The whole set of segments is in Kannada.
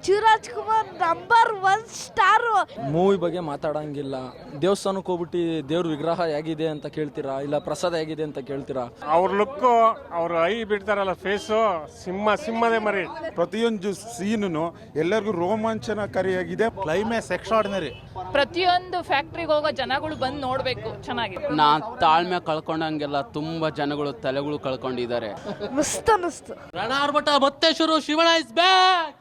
Shivraj Kumar number 1 star. Movie ಬಗ್ಗೆ ಮಾತಾಡಂಗಿಲ್ಲ. ದೇವಸ್ಥಾನಕ್ಕೆ ಹೋಗ್ಬಿಟ್ಟು ದೇವ್ರ ವಿಗ್ರಹ ಹೇಗಿದೆ ಅಂತ ಕೇಳ್ತೀರಾ, ಇಲ್ಲ ಪ್ರಸಾದ ಹೇಗಿದೆ ಅಂತ ಕೇಳ್ತೀರಾ. ಅವ್ರ ಲುಕ್ಕು, ಅವ್ರ ಐ ಬಿಡ್ತಾರಲ್ಲ ಫೇಸು, ಸಿಂಹದೇ ಮರಿ. ಪ್ರತಿಯೊಂದು ಸೀನು ಎಲ್ಲರಿಗೂ ರೋಮಾಂಚನಕಾರಿಯಾಗಿದೆ. Climax extraordinary. ಪ್ರತಿಯೊಂದು ಫ್ಯಾಕ್ಟ್ರಿಗೆ ಹೋಗೋ ಜನಗಳು ಬಂದು ನೋಡ್ಬೇಕು, ಚೆನ್ನಾಗಿದೆ. ತಾಳ್ಮೆ ಕಳ್ಕೊಂಡಂಗೆಲ್ಲ ತುಂಬಾ ಜನಗಳು ತಲೆಗಳು ಕಳ್ಕೊಂಡಿದ್ದಾರೆ. ಮಸ್ತ್ ಅನಿಸ್ತು. ರಣಾರ್ಭಟ ಮತ್ತೆ ಶುರು. Shivanna is back.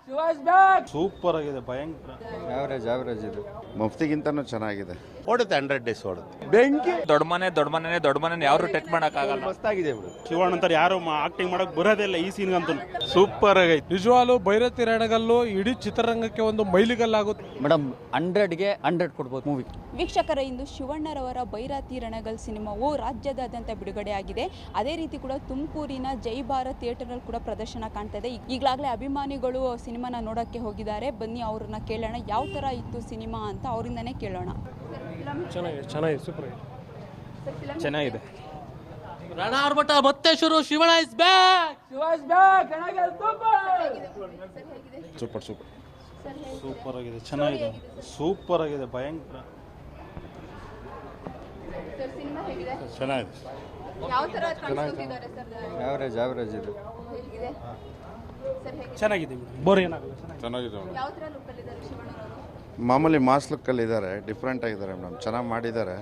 ಸೂಪರ್ ಆಗಿದೆ, ಭಯಂಕರ. ಆವರೇಜ್ ಇದು ಮುಫ್ತಿಗಿಂತನೂ ಚೆನ್ನಾಗಿದೆ. ಓಡುತ್ತೆ 100 days ಓಡುತ್ತೆ. ಬೆಂಕಿ. ದೊಡ್ಡ ಮನೆ ಯಾರು ಟಚ್ ಮಾಡಕ್ಕಾಗಲ್ಲ. ಮಸ್ತಾಗಿದೆ ಶಿವಣ್ಣ ಅಂತಾರೆ ಯಾರು ಆಕ್ಟಿಂಗ್ ಮಾಡಕ್ ಬರೋದಿಲ್ಲ ಈ ಸೀನ್ಗಂತೂ. ಸೂಪರ್ ಆಗೈತೆ. ನಿಜವಾಗ್ಲೂ ಭೈರತಿ ರಣಗಲ್ಲು ಇಡೀ ಚಿತ್ರರಂಗಕ್ಕೆ ಒಂದು ಮೈಲಿಗಲ್ಲಾಗುತ್ತೆ. ಮೇಡಮ್ 100ಗೆ 100 ಕೊಡ್ಬೋದು ಮೂವಿ. ವೀಕ್ಷಕರ, ಇಂದು ಶಿವಣ್ಣರವರ ಭೈರತಿ ರಣಗಲ್ ಸಿನಿಮಾವು ರಾಜ್ಯದಾದ್ಯಂತ ಬಿಡುಗಡೆಯಾಗಿದೆ. ಅದೇ ರೀತಿ ಕೂಡ ತುಮಕೂರಿನ ಜೈ ಭಾರತ್ ಥಿಯೇಟರ್ನಲ್ಲಿ ಕೂಡ ಪ್ರದರ್ಶನ ಕಾಣ್ತಾ ಇದೆ. ಈಗಾಗಲೇ ಅಭಿಮಾನಿಗಳು ಸಿನಿಮಾನ ನೋಡೋಕ್ಕೆ ಹೋಗಿದ್ದಾರೆ. ಬನ್ನಿ ಅವ್ರನ್ನ ಕೇಳೋಣ ಯಾವ ಥರ ಇತ್ತು ಸಿನಿಮಾ ಅಂತ, ಅವರಿಂದನೇ ಕೇಳೋಣ. ಚೆನ್ನಾಗಿದೆ, ಸೂಪರ್ ಚೆನ್ನಾಗಿದೆ. ರಣಾರ್ಭಟ ಮತ್ತೆ ಶುರು. Shivanna is back. ಸೂಪರ್ ಆಗಿದೆ, ಚೆನ್ನಾಗಿದೆ. ಸೂಪರ್ ಆಗಿದೆ, ಭಯಂಕರ. ಚೆನ್ನಾಗಿದೆ. ಆವರೇಜ್ ಇದು ಚೆನ್ನಾಗಿದೆ. ಬೋರ್ ಏನಾಗಲ್ಲ. ಚೆನ್ನಾಗಿದೆ. ಮಾಮೂಲಿ ಮಾಸ್ ಲುಕ್ಕಲ್ಲಿ ಇದ್ದಾರೆ, ಡಿಫ್ರೆಂಟ್ ಆಗಿದ್ದಾರೆ ಮೇಡಮ್, ಚೆನ್ನಾಗಿ ಮಾಡಿದ್ದಾರೆ.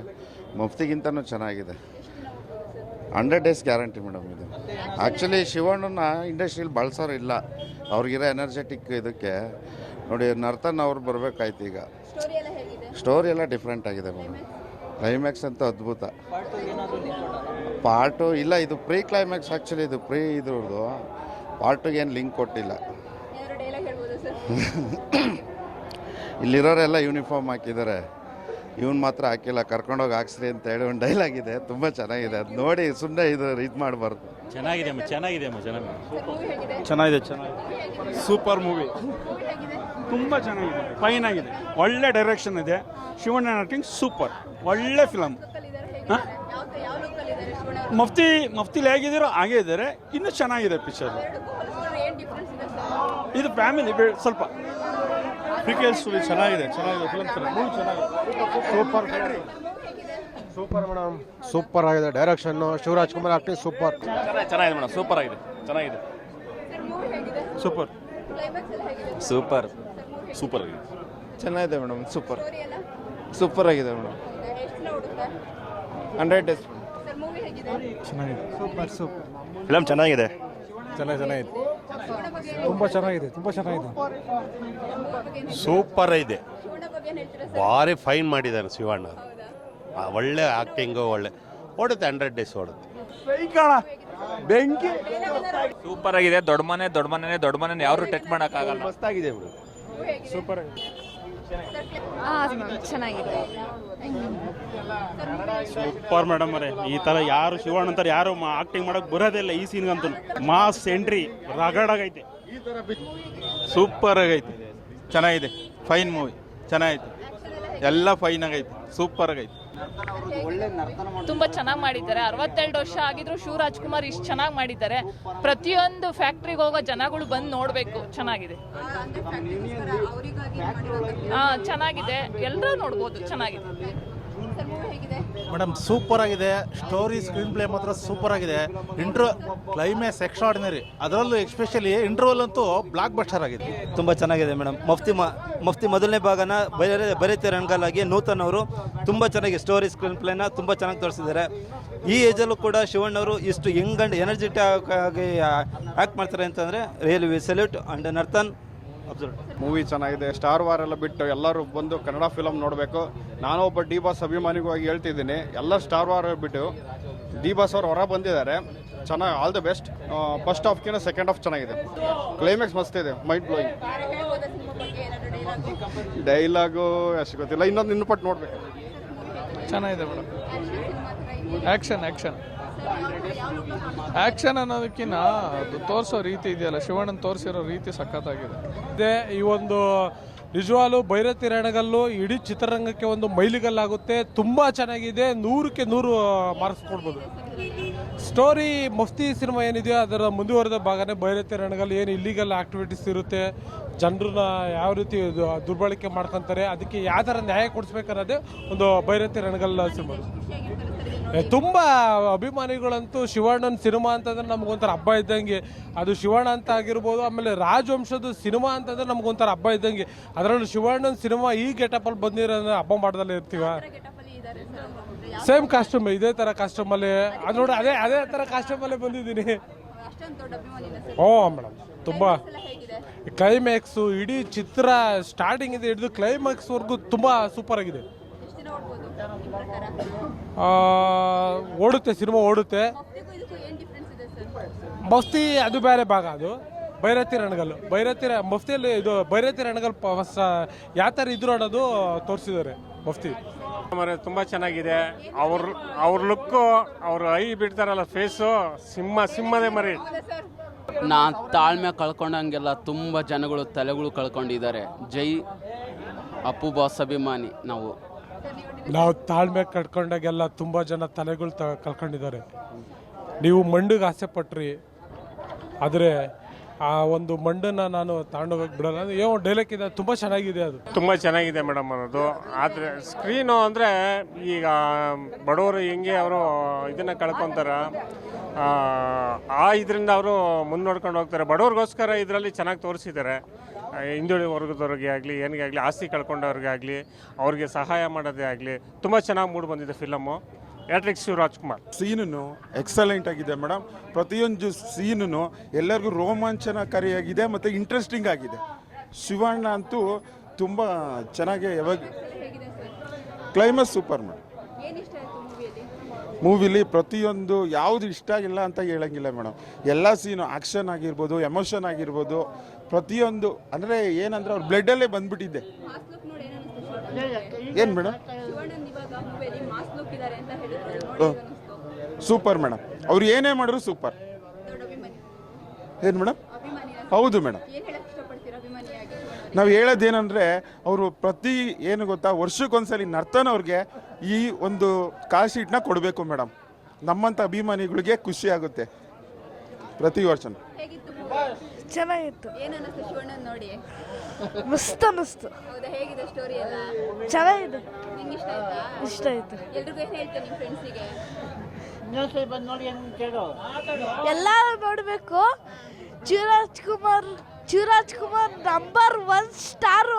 ಮುಫ್ತಿಗಿಂತನೂ ಚೆನ್ನಾಗಿದೆ. 100 days ಗ್ಯಾರಂಟಿ ಮೇಡಮ್ ಇದು. ಆ್ಯಕ್ಚುಲಿ ಶಿವಣ್ಣನ ಇಂಡಸ್ಟ್ರಿಯಲ್ಲಿ ಬಳಸೋರು ಇಲ್ಲ, ಅವ್ರಿಗಿರೋ ಎನರ್ಜೆಟಿಕ್ ಇದಕ್ಕೆ ನೋಡಿ. ನರ್ತನ್ ಅವ್ರು ಬರಬೇಕಾಯ್ತು. ಈಗ ಸ್ಟೋರಿ ಎಲ್ಲ ಡಿಫ್ರೆಂಟ್ ಆಗಿದೆ ಮೇಡಮ್. ಕ್ಲೈಮ್ಯಾಕ್ಸ್ ಅಂತೂ ಅದ್ಭುತ. ಪಾರ್ಟು ಇಲ್ಲ, ಇದು ಪ್ರೀ ಕ್ಲೈಮ್ಯಾಕ್ಸ್. ಆ್ಯಕ್ಚುಲಿ ಇದು ಪ್ರೀ ಇದ್ರದ್ದು. ಪಾರ್ಟಿಗೆ ಏನು ಲಿಂಕ್ ಕೊಟ್ಟಿಲ್ಲ. ಇಲ್ಲಿರೋರೆಲ್ಲ ಯೂನಿಫಾರ್ಮ್ ಹಾಕಿದ್ದಾರೆ, ಇವನು ಮಾತ್ರ ಹಾಕಿಲ್ಲ. ಕರ್ಕೊಂಡೋಗಿ ಹಾಕ್ಸ್ರಿ ಅಂತ ಹೇಳಿ ಒಂದು ಡೈಲಾಗ್ ಇದೆ, ತುಂಬ ಚೆನ್ನಾಗಿದೆ. ಅದು ನೋಡಿ ಸುಮ್ಮನೆ ಇದು ಮಾಡಬಾರ್ದು. ಚೆನ್ನಾಗಿದೆ. ಸೂಪರ್ ಮೂವಿ, ತುಂಬ ಚೆನ್ನಾಗಿದೆ, ಫೈನ್ ಆಗಿದೆ. ಒಳ್ಳೆ ಡೈರೆಕ್ಷನ್ ಇದೆ. ಶಿವಣ್ಣ ಆಕ್ಟಿಂಗ್ ಸೂಪರ್, ಒಳ್ಳೆ ಫಿಲಮ್. ಮಫ್ತಿಲಿ ಹೇಗಿದ್ದೀರೋ ಹಾಗೆ ಇದ್ದಾರೆ. ಇನ್ನೂ ಚೆನ್ನಾಗಿದೆ ಪಿಕ್ಚರ್. ಇದು ಫ್ಯಾಮಿಲಿ ಸ್ವಲ್ಪ ಡೀಟೇಲ್ಸ್ ಚೆನ್ನಾಗಿದೆ ಫಿಲಮ್. ಸೂಪರ್ ಮೇಡಮ್, ಸೂಪರ್ ಆಗಿದೆ. Direction, Shivaraj Kumar acting super. ಚೆನ್ನಾಗಿದೆ ಮೇಡಮ್, ಸೂಪರ್ ಆಗಿದೆ, ಚೆನ್ನಾಗಿದೆ. ಸೂಪರ್ ಆಗಿದೆ. ಚೆನ್ನಾಗಿದೆ ಮೇಡಮ್, ಸೂಪರ್ ಆಗಿದೆ ಮೇಡಮ್. 100 days ಚೆನ್ನಾಗಿದೆ. ಫಿಲಮ್ ಚೆನ್ನಾಗಿದೆ. ತುಂಬಾ ಚೆನ್ನಾಗಿದೆ. ಸೂಪರ್ ಇದೆ. ಭಾರಿ ಫೈನ್ ಮಾಡಿದ್ದಾರೆ ಶಿವಣ್ಣ. ಒಳ್ಳೆ ಆಕ್ಟಿಂಗು, ಒಳ್ಳೆ ಓಡುತ್ತೆ. 100 days ಓಡುತ್ತೆ. ಬೆಂಕಿ. ಸೂಪರ್ ಆಗಿದೆ. ದೊಡ್ಡ ಮನೆ ಯಾರು ಟಚ್ ಮಾಡಕ್ಕಾಗಲ್ಲ. ಮಸ್ತಾಗಿದೆ ಸೂಪರ್. ಚೆನ್ನಾಗಿದೆ. ಸೂಪರ್ ಮೇಡಮ್ ಅವರೇ. ಈ ತರ ಯಾರು ಶಿವಣ್ಣ ಅಂತಾರೆ ಯಾರು ಆಕ್ಟಿಂಗ್ ಮಾಡಕ್ ಬರೋದಿಲ್ಲ ಈ ಸೀನ್ಗಂತೂ. ಮಾಸ್ ಎಂಟ್ರಿ ರಗಡಾಗೈತೆ. ಸೂಪರ್ ಆಗೈತೆ, ಚೆನ್ನಾಗಿದೆ. ಫೈನ್ ಮೂವಿ, ಚೆನ್ನಾಗೈತೆ. ಎಲ್ಲ ಫೈನ್ ಆಗೈತೆ, ಸೂಪರ್ ಆಗೈತೆ. ತುಂಬಾ ಚೆನ್ನಾಗಿ ಮಾಡಿದ್ದಾರೆ. 62 ವರ್ಷ ಆಗಿದ್ರು ಶಿವರಾಜ್ ಕುಮಾರ್ ಇಷ್ಟು ಚೆನ್ನಾಗಿ ಮಾಡಿದ್ದಾರೆ. ಪ್ರತಿಯೊಂದು ಫ್ಯಾಕ್ಟ್ರಿಗೆ ಹೋಗೋ ಜನಗಳು ಬಂದು ನೋಡ್ಬೇಕು, ಚೆನ್ನಾಗಿದೆ. ಚೆನ್ನಾಗಿದೆ, ಎಲ್ಲರೂ ನೋಡ್ಬೋದು, ಚೆನ್ನಾಗಿದೆ. ಮೇಡಮ್ ಸೂಪರ್ ಆಗಿದೆ. ಸ್ಟೋರಿ, ಸ್ಕ್ರೀನ್ ಪ್ಲೇ ಮಾತ್ರ ಸೂಪರ್ ಆಗಿದೆ. Climax extraordinary. ಅದರಲ್ಲೂ ಎಸ್ಪೆಷಲಿ ಇಂಟರ್ವಲ್ ಅಂತೂ ಬ್ಲಾಕ್ ಬಸ್ಟರ್ ಆಗಿದೆ. ತುಂಬ ಚೆನ್ನಾಗಿದೆ ಮೇಡಮ್. ಮಫ್ತಿ ಮೊದಲನೇ ಭಾಗನ ಭೈರತಿ ರಣಗಲ್ ಆಗಿ ನೂತನ್ ಅವರು ತುಂಬ ಚೆನ್ನಾಗಿ ಸ್ಟೋರಿ, ಸ್ಕ್ರೀನ್ ಪ್ಲೇನ ತುಂಬ ಚೆನ್ನಾಗಿ ತೋರಿಸಿದ್ದಾರೆ. ಈ ಏಜಲ್ಲೂ ಕೂಡ ಶಿವಣ್ಣ ಅವರು ಇಷ್ಟು ಯಂಗ್ ಆ್ಯಂಡ್ ಎನರ್ಜೆಟಿಕ್ ಆಗಿ ಆ್ಯಕ್ಟ್ ಮಾಡ್ತಾರೆ ಅಂತಂದರೆ really we salute. And Narthan movie ಚೆನ್ನಾಗಿದೆ. ಸ್ಟಾರ್ ವಾರ್ ಎಲ್ಲ ಬಿಟ್ಟು ಎಲ್ಲರೂ ಬಂದು ಕನ್ನಡ ಫಿಲಮ್ ನೋಡಬೇಕು. ನಾನು ಒಬ್ಬ ಡಿ ಬಾಸ್ ಅಭಿಮಾನಿಗಾಗಿ ಹೇಳ್ತಿದ್ದೀನಿ, ಎಲ್ಲ ಸ್ಟಾರ್ ವಾರ್ ಬಿಟ್ಟು ಡಿ ಬಾಸ್ ಅವ್ರು ಹೊರ ಬಂದಿದ್ದಾರೆ. ಚೆನ್ನಾಗಿ, ಆಲ್ ದ ಬೆಸ್ಟ್. ಫಸ್ಟ್ ಹಾಫ್ಗಿಂತ ಸೆಕೆಂಡ್ ಹಾಫ್ ಚೆನ್ನಾಗಿದೆ. ಕ್ಲೈಮ್ಯಾಕ್ಸ್ ಮಸ್ತ್ ಇದೆ, ಮೈಂಡ್ ಬ್ಲೋಯಿಂಗ್. ಡೈಲಾಗು ಅಷ್ಟು ಗೊತ್ತಿಲ್ಲ, ಇನ್ನೊಂದು ಪಟ್ಟು ನೋಡ್ಬೇಕು. ಚೆನ್ನಾಗಿದೆ ಮೇಡಮ್. ಆಕ್ಷನ್ ಅನ್ನೋದಕ್ಕಿಂತ ಅದು ತೋರಿಸೋ ರೀತಿ ಇದೆಯಲ್ಲ, ಶಿವಣ್ಣನ ತೋರಿಸಿರೋ ರೀತಿ ಸಖತ್ತಾಗಿದೆ. ಈ ಒಂದು ನಿಜವಾಗ್ಲೂ ಭೈರತಿ ರಣಗಲ್ಲು ಇಡೀ ಚಿತ್ರರಂಗಕ್ಕೆ ಒಂದು ಮೈಲಿಗಲ್ಲಾಗುತ್ತೆ. ತುಂಬ ಚೆನ್ನಾಗಿದೆ, 100ಕ್ಕೆ 100 ಮಾರ್ಕ್ಸ್ ಕೊಡ್ಬೋದು. ಸ್ಟೋರಿ ಮಫ್ತಿ ಸಿನಿಮಾ ಏನಿದೆಯೋ ಅದರ ಮುಂದುವರೆದ ಭಾಗನೇ ಭೈರತಿ ರಣಗಲ್. ಏನು ಇಲ್ಲಿಗಲ್ ಆಕ್ಟಿವಿಟೀಸ್ ಇರುತ್ತೆ, ಜನರನ್ನ ಯಾವ ರೀತಿ ದುರ್ಬಳಕೆ ಮಾಡ್ಕೊತಾರೆ, ಅದಕ್ಕೆ ಯಾವ ಥರ ನ್ಯಾಯ ಕೊಡಿಸ್ಬೇಕನ್ನೋದೇ ಒಂದು ಭೈರತಿ ರಣಗಲ್ ಸಿನಿಮಾ. ತುಂಬ ಅಭಿಮಾನಿಗಳಂತೂ ಶಿವಣ್ಣನ ಸಿನಿಮಾ ಅಂತಂದ್ರೆ ನಮಗೊಂಥರ ಹಬ್ಬ ಇದ್ದಂಗೆ. ಅದು ಶಿವಣ್ಣ ಅಂತ ಆಗಿರ್ಬೋದು, ಆಮೇಲೆ ರಾಜವಂಶದ ಸಿನಿಮಾ ಅಂತಂದ್ರೆ ನಮಗೊಂಥರ ಹಬ್ಬ ಇದ್ದಂಗೆ. ಅದರಲ್ಲೂ ಶಿವಣ್ಣನ ಸಿನಿಮಾ ಈ ಗೆಟಪಲ್ಲಿ ಬಂದಿರೋ ಹಬ್ಬ ಮಾಡ್ದಲ್ಲೇ ಇರ್ತೀವ. ಸೇಮ್ ಕಾಸ್ಟ್ಯೂಮ್, ಇದೇ ಥರ ಕಾಸ್ಟ್ಯೂಮಲ್ಲಿ ಅದು ನೋಡಿ, ಅದೇ ಥರ ಕಾಸ್ಟ್ಯೂಮಲ್ಲೇ ಬಂದಿದ್ದೀನಿ. ಮೇಡಮ್ ತುಂಬ ಕ್ಲೈಮ್ಯಾಕ್ಸು, ಇಡೀ ಚಿತ್ರ ಸ್ಟಾರ್ಟಿಂಗಿಂದ ಹಿಡಿದು ಕ್ಲೈಮ್ಯಾಕ್ಸ್ವರೆಗೂ ತುಂಬ ಸೂಪರ್ ಆಗಿದೆ. ಓಡುತ್ತೆ, ಸಿನಿಮಾ ಓಡುತ್ತೆ. ಮಫ್ತಿ ಅದು ಬೇರೆ ಭಾಗ, ಅದು ಭೈರತಿ ರಣಗಲ್ಲು. ಮಫ್ತಿಯಲ್ಲಿ ಇದು ಭೈರತಿ ರಣಗಲ್ ಯಾವ ಥರ ಇದ್ರು ಅನ್ನೋದು ತೋರಿಸಿದ್ದಾರೆ ಮಫ್ತಿ. ತುಂಬ ಚೆನ್ನಾಗಿದೆ. ಅವ್ರ ಲುಕ್ಕು, ಅವ್ರ ಐ ಬಿಡ್ತಾರಲ್ಲ ಫೇಸು, ಸಿಂಹದೇ ಮರಿ. ತಾಳ್ಮೆ ಕಳ್ಕೊಂಡಂಗೆಲ್ಲ ತುಂಬ ಜನಗಳು ತಲೆಗಳು ಕಳ್ಕೊಂಡಿದ್ದಾರೆ. ಜೈ ಅಪ್ಪು ಬಾಸ್ ಅಭಿಮಾನಿ ನಾವು ತಾಳ್ಮೆ ಕಳ್ಕೊಂಡಾಗೆಲ್ಲ ತುಂಬ ಜನ ತಲೆಗಳು ಕಳ್ಕೊಂಡಿದ್ದಾರೆ. ನೀವು ಮಂಡಿಗೆ ಆಸೆ ಪಟ್ರಿ, ಆದರೆ ಆ ಒಂದು ಮಂಡನ್ನ ನಾನು ತಗೊಂಡೋಗಕ್ಕೆ ಬಿಡಲ್ಲ. ಏನೋ ಡೈಲಾಗ್ ಇದೆ, ತುಂಬ ಚೆನ್ನಾಗಿದೆ. ಅದು ತುಂಬ ಚೆನ್ನಾಗಿದೆ ಮೇಡಮ್ ಅನ್ನೋದು. ಆದರೆ ಸ್ಕ್ರೀನು ಅಂದರೆ ಈಗ ಬಡವರು ಹೆಂಗೆ ಅವರು ಇದನ್ನು ಕಳ್ಕೊತಾರ, ಇದರಿಂದ ಅವರು ಮುನ್ನೋಡ್ಕೊಂಡು ಹೋಗ್ತಾರೆ. ಬಡವ್ರಿಗೋಸ್ಕರ ಇದರಲ್ಲಿ ಚೆನ್ನಾಗಿ ತೋರಿಸಿದ್ದಾರೆ. ಹಿಂದುಳಿದ ವರ್ಗದವ್ರಿಗೆ ಆಗಲಿ, ಏನಿಗೆ ಆಗಲಿ, ಆಸ್ತಿ ಕಳ್ಕೊಂಡವ್ರಿಗೆ ಆಗಲಿ, ಅವ್ರಿಗೆ ಸಹಾಯ ಮಾಡೋದೇ ಆಗಲಿ ತುಂಬ ಚೆನ್ನಾಗಿ ಮೂಡಿ ಬಂದಿದೆ ಫಿಲಮ್ಮು. ಯಾಟ್ರಿಕ್ ಶಿವರಾಜ್ಕುಮಾರ್ ಸೀನು ಎಕ್ಸಲೆಂಟ್ ಆಗಿದೆ ಮೇಡಮ್. ಪ್ರತಿಯೊಂದು ಸೀನು ಎಲ್ಲರಿಗೂ ರೋಮಾಂಚನಕಾರಿಯಾಗಿದೆ ಮತ್ತು ಇಂಟ್ರೆಸ್ಟಿಂಗ್ ಆಗಿದೆ. ಶಿವಣ್ಣ ಅಂತೂ ತುಂಬ ಚೆನ್ನಾಗಿ ಯಾವಾಗ ಕ್ಲೈಮ್ಯಾಕ್ಸ್ ಸೂಪರ್ ಮೇಡಮ್. ಮೂವಿಲಿ ಪ್ರತಿಯೊಂದು ಯಾವುದು ಇಷ್ಟ ಆಗಿಲ್ಲ ಅಂತ ಹೇಳಂಗಿಲ್ಲ ಮೇಡಮ್. ಎಲ್ಲ ಸೀನು ಆ್ಯಕ್ಷನ್ ಆಗಿರ್ಬೋದು, ಎಮೋಷನ್ ಆಗಿರ್ಬೋದು, ಪ್ರತಿಯೊಂದು ಅಂದರೆ ಏನಂದ್ರೆ ಅವ್ರ ಬ್ಲಡ್ಡಲ್ಲೇ ಬಂದ್ಬಿಟ್ಟಿದ್ದೆ. ಏನು ಮೇಡಮ್? Super madam. ಅವ್ರು ಏನೇ ಮಾಡಿದ್ರು ಸೂಪರ್. ಏನು ಮೇಡಮ್? ಹೌದು ಮೇಡಮ್. ನಾವು ಹೇಳೋದೇನೆಂದರೆ ಅವರು ಏನು ಗೊತ್ತಾ, ವರ್ಷಕ್ಕೊಂದ್ಸಲಿ ನರ್ತನ ಅವ್ರಿಗೆ ಈ ಒಂದು ಕಾಲ್ ಶೀಟ್ನ ಕೊಡಬೇಕು ಮೇಡಮ್. ನಮ್ಮಂಥ ಅಭಿಮಾನಿಗಳಿಗೆ ಖುಷಿ ಆಗುತ್ತೆ ಪ್ರತಿ ವರ್ಷ. ಚೆನ್ನಾಗಿತ್ತು. ನೋಡಿ ಮಸ್ತ್ ಅನ್ನಿಸ್ತು. ಹೇಗಿದೆ ಸ್ಟೋರಿ ಎಲ್ಲ? ಚೆನ್ನಾಗಿದೆ, ಇಷ್ಟ ಆಯ್ತು. ಎಲ್ರಿಗೂ ಏನು ಹೇಳ್ತೇನೆ ನಿಮ್ಮ ಫ್ರೆಂಡ್ಸಿಗೆ? ಎಲ್ಲರೂ ನೋಡಬೇಕು. Shivarajkumar number 1 star.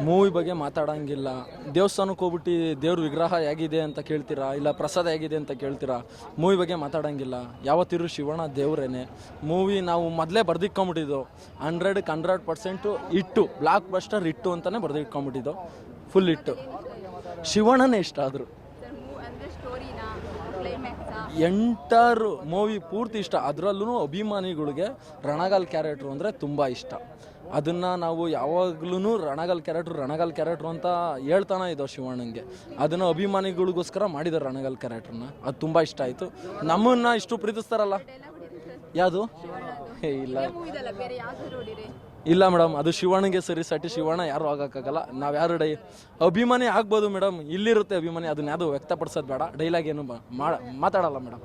ಮೂವಿ ಬಗ್ಗೆ ಮಾತಾಡೋಂಗಿಲ್ಲ. ದೇವಸ್ಥಾನಕ್ಕೆ ಹೋಗ್ಬಿಟ್ಟು ದೇವ್ರ ವಿಗ್ರಹ ಹೇಗಿದೆ ಅಂತ ಕೇಳ್ತೀರಾ, ಇಲ್ಲ ಪ್ರಸಾದ ಹೇಗಿದೆ ಅಂತ ಕೇಳ್ತೀರಾ. ಮೂವಿ ಬಗ್ಗೆ ಮಾತಾಡೋಂಗಿಲ್ಲ. ಯಾವತ್ತಿರು ಶಿವಣ್ಣ ದೇವ್ರೇನೆ. ಮೂವಿ ನಾವು ಮೊದಲೇ ಬರ್ದಿಟ್ಕೊಂಬಿಟ್ಟಿದ್ದು 100ಕ್ಕೆ 100% ಇಟ್ಟು, ಬ್ಲಾಕ್ ಬಸ್ಟರ್ ಇಟ್ಟು ಅಂತಲೇ ಬರ್ದಿಟ್ಕೊಂಬಿಟ್ಟಿದ್ದು. ಫುಲ್ ಇಟ್ಟು. ಶಿವಣ್ಣನೇ ಇಷ್ಟ ಆದರು. ಎಂಟರ್ ಮೂವಿ ಪೂರ್ತಿ ಇಷ್ಟ. ಅದರಲ್ಲೂ ಅಭಿಮಾನಿಗಳಿಗೆ ರಣಗಲ್ ಕ್ಯಾರೆಕ್ಟ್ರು ಅಂದರೆ ತುಂಬ ಇಷ್ಟ. ಅದನ್ನು ನಾವು ಯಾವಾಗ್ಲೂ ರಣಗಲ್ ಕ್ಯಾರೆಕ್ಟ್ರು ಅಂತ ಹೇಳ್ತಾನೆ ಇದ್ದೋ ಶಿವಣ್ಣಂಗೆ. ಅದನ್ನು ಅಭಿಮಾನಿಗಳಿಗೋಸ್ಕರ ಮಾಡಿದ್ದಾರೆ ರಣಗಲ್ ಕ್ಯಾರೆಕ್ಟ್ರನ್ನ. ಅದು ತುಂಬ ಇಷ್ಟ ಆಯಿತು. ನಮ್ಮನ್ನು ಇಷ್ಟು ಪ್ರೀತಿಸ್ತಾರಲ್ಲ. ಯಾವುದು? ಇಲ್ಲ ಮೇಡಮ್, ಅದು ಶಿವಣ್ಣಗೆ ಸರಿ ಸಟಿ. ಶಿವಣ್ಣ ಯಾರು ಆಗೋಕ್ಕಾಗಲ್ಲ. ನಾವು ಯಾರು ಅಭಿಮಾನಿ ಆಗ್ಬೋದು ಮೇಡಮ್, ಇಲ್ಲಿರುತ್ತೆ ಅಭಿಮಾನಿ. ಅದನ್ನ ಯಾವುದು ವ್ಯಕ್ತಪಡಿಸೋದು ಬೇಡ. ಡೈಲಾಗ್ ಏನು ಮಾತಾಡಲ್ಲ ಮೇಡಮ್.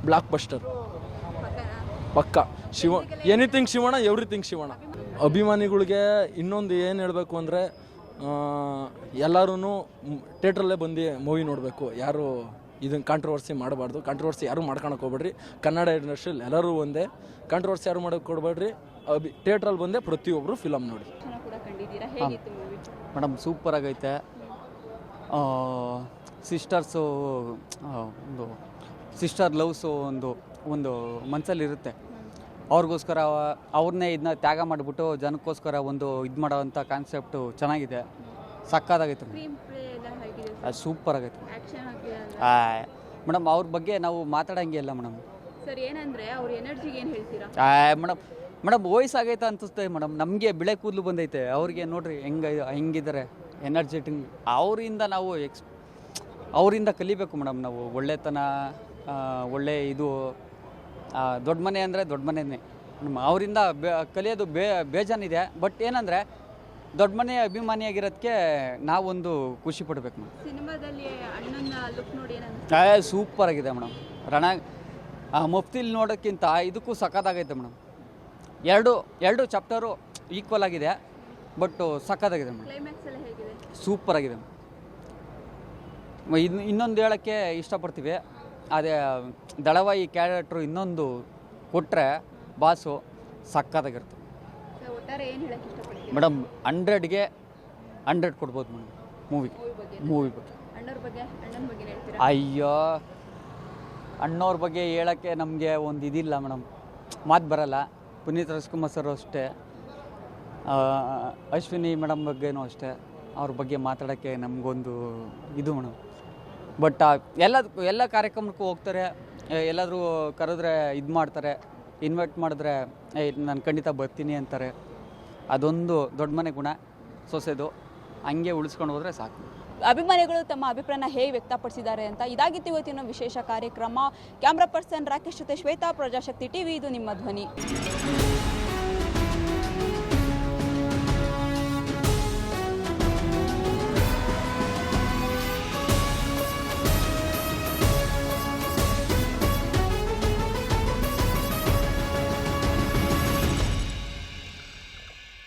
ಬ್ಲಾಕ್ ಬಸ್ಟರ್ ಪಕ್ಕ. Anything Shivanna, everything Shivanna. ಅಭಿಮಾನಿಗಳಿಗೆ ಇನ್ನೊಂದು ಏನು ಹೇಳಬೇಕು ಅಂದರೆ, ಎಲ್ಲರೂ ಥಿಯೇಟ್ರಲ್ಲೇ ಬಂದು ಮೂವಿ ನೋಡಬೇಕು. ಯಾರು ಇದನ್ನು ಕಾಂಟ್ರವರ್ಸಿ ಮಾಡಬಾರ್ದು. ಕಾಂಟ್ರವರ್ಸಿ ಯಾರು ಮಾಡ್ಕೊಳಕ್ಕೆ ಹೋಗ್ಬೇಡ್ರಿ. ಕನ್ನಡ ಇಂಡಸ್ಟ್ರಿಯಲ್ಲಿ ಎಲ್ಲರೂ ಒಂದೇ. ಕಾಂಟ್ರವರ್ಸಿ ಯಾರು ಮಾಡೋಕ್ಕೆ ಕೊಡಬೇಡ್ರಿ. ಥಿಯೇಟ್ರಲ್ಲಿ ಬಂದೆ ಪ್ರತಿಯೊಬ್ಬರು ಫಿಲಮ್ ನೋಡಿ. ಮೇಡಮ್ ಸೂಪರ್ ಆಗೈತೆ. ಸಿಸ್ಟರ್ಸು ಒಂದು ಸಿಸ್ಟರ್ ಲವ್ಸು ಒಂದು ಮನಸ್ಸಲ್ಲಿರುತ್ತೆ. ಅವ್ರಿಗೋಸ್ಕರ ಅವ್ರನ್ನೇ ಇದನ್ನ ತ್ಯಾಗ ಮಾಡಿಬಿಟ್ಟು ಜನಕ್ಕೋಸ್ಕರ ಒಂದು ಇದು ಮಾಡೋವಂಥ ಕಾನ್ಸೆಪ್ಟು ಚೆನ್ನಾಗಿದೆ. ಸಕ್ಕತ್ತಾಗೈತೆ ಅದು ಸೂಪರ್ ಆಗೈತೆ ಮೇಡಮ್. ಅವ್ರ ಬಗ್ಗೆ ನಾವು ಮಾತಾಡೋಂಗೆ ಇಲ್ಲ ಮೇಡಮ್. ಸರ್ ಏನಂದ್ರೆ ಅವ್ರ ಎನರ್ಜಿಗೆ ಏನು ಹೇಳ್ತೀರಾ? ಮೇಡಮ್ ವಯಸ್ಸಾಗೈತೆ ಅನಿಸುತ್ತೆ ಮೇಡಮ್. ನಮಗೆ ಬಿಳೆ ಕೂದಲು ಬಂದೈತೆ. ಅವ್ರಿಗೆ ನೋಡ್ರಿ ಹೆಂಗಿದ್ದಾರೆ ಎನರ್ಜೆಟಿಕ್. ಅವರಿಂದ ಕಲಿಬೇಕು ಮೇಡಮ್ ನಾವು. ಒಳ್ಳೆತನ, ಒಳ್ಳೆ ಇದು. ದೊಡ್ಡ ಮನೆ ಅಂದರೆ ದೊಡ್ಡ ಮನೆಯೇ. ಅವರಿಂದ ಕಲಿಯೋದು ಬೇಜಾನಿದೆ. ಬಟ್ ಏನಂದರೆ ದೊಡ್ಡ ಮನೆ ಅಭಿಮಾನಿಯಾಗಿರೋದಕ್ಕೆ ನಾವೊಂದು ಖುಷಿ ಪಡ್ಬೇಕು ಮೇಡಮ್. ಸಿನಿಮಾದಲ್ಲಿ ಅಣ್ಣನ ಲುಕ್ ನೋಡಿ ಏನಂತ ಸೂಪರ್ ಆಗಿದೆ ಮೇಡಮ್. ಮುಫ್ತಿಲ್ ನೋಡೋಕ್ಕಿಂತ ಇದಕ್ಕೂ ಸಖತ್ತಾಗೈತೆ ಮೇಡಮ್. ಎರಡು ಚಾಪ್ಟರು ಈಕ್ವಲ್ ಆಗಿದೆ, ಬಟ್ ಸಖತ್ತಾಗಿದೆ ಮೇಡಮ್. ಕ್ಲೈಮ್ಯಾಕ್ಸ್ ಎಲ್ಲ ಹೇಗಿದೆ? ಸೂಪರ್ ಆಗಿದೆ ಇನ್ನೊಂದು ಹೇಳೋಕ್ಕೆ ಇಷ್ಟಪಡ್ತೀವಿ, ಅದೇ ದಳವಾಯಿ ಕ್ಯಾರೆಕ್ಟ್ರು ಇನ್ನೊಂದು ಕೊಟ್ಟರೆ ಬಾಸು ಸಖತ್ತಾಗಿರುತ್ತೆ ಒಟ್ಟಾರೆ ಏನು ಹೇಳಕ್ಕೆ ಇಷ್ಟಪಡ್ತೀವಿ ಮೇಡಮ್. 100ಗೆ 100 ಕೊಡ್ಬೋದು ಮೇಡಮ್ ಮೂವಿ ಬಗ್ಗೆ. ಅಣ್ಣನ ಬಗ್ಗೆ ಹೇಳ್ತೀರಾ? ಅಯ್ಯೋ, ಅಣ್ಣವ್ರ ಬಗ್ಗೆ ಹೇಳೋಕ್ಕೆ ನಮಗೆ ಒಂದು ಇದಿಲ್ಲ ಮೇಡಮ್, ಮಾತು ಬರಲ್ಲ. ಪುನೀತ್ ರಾಜ್ಕುಮಾರ್ ಸರ್ ಅಷ್ಟೇ, ಅಶ್ವಿನಿ ಮೇಡಮ್ ಬಗ್ಗೆನೂ ಅಷ್ಟೇ, ಅವ್ರ ಬಗ್ಗೆ ಮಾತಾಡೋಕ್ಕೆ ನಮಗೊಂದು ಇದು ಮೇಡಮ್. ಬಟ್ ಎಲ್ಲ ಕಾರ್ಯಕ್ರಮಕ್ಕೂ ಹೋಗ್ತಾರೆ, ಎಲ್ಲಾದರೂ ಕರೆದ್ರೆ ಇದು ಮಾಡ್ತಾರೆ, ಇನ್ವೈಟ್ ಮಾಡಿದ್ರೆ ನಾನು ಖಂಡಿತ ಬರ್ತೀನಿ ಅಂತಾರೆ. ಅದೊಂದು ದೊಡ್ಡ ಮನೆ ಗುಣ ಸೊಸೆದು, ಹಂಗೆ ಉಳಿಸ್ಕೊಂಡು ಹೋದರೆ ಸಾಕು. ಅಭಿಮಾನಿಗಳು ತಮ್ಮ ಅಭಿಪ್ರಾಯನ ಹೇಗೆ ವ್ಯಕ್ತಪಡಿಸಿದ್ದಾರೆ ಅಂತ ಇದಾಗಿತ್ತು ಇವತ್ತಿನ ವಿಶೇಷ ಕಾರ್ಯಕ್ರಮ. ಕ್ಯಾಮ್ರಾ ಪರ್ಸನ್ ರಾಕೇಶ್ ಜೊತೆ ಶ್ವೇತಾ, ಪ್ರಜಾಶಕ್ತಿ ಟಿವಿ, ಇದು ನಿಮ್ಮ ಧ್ವನಿ.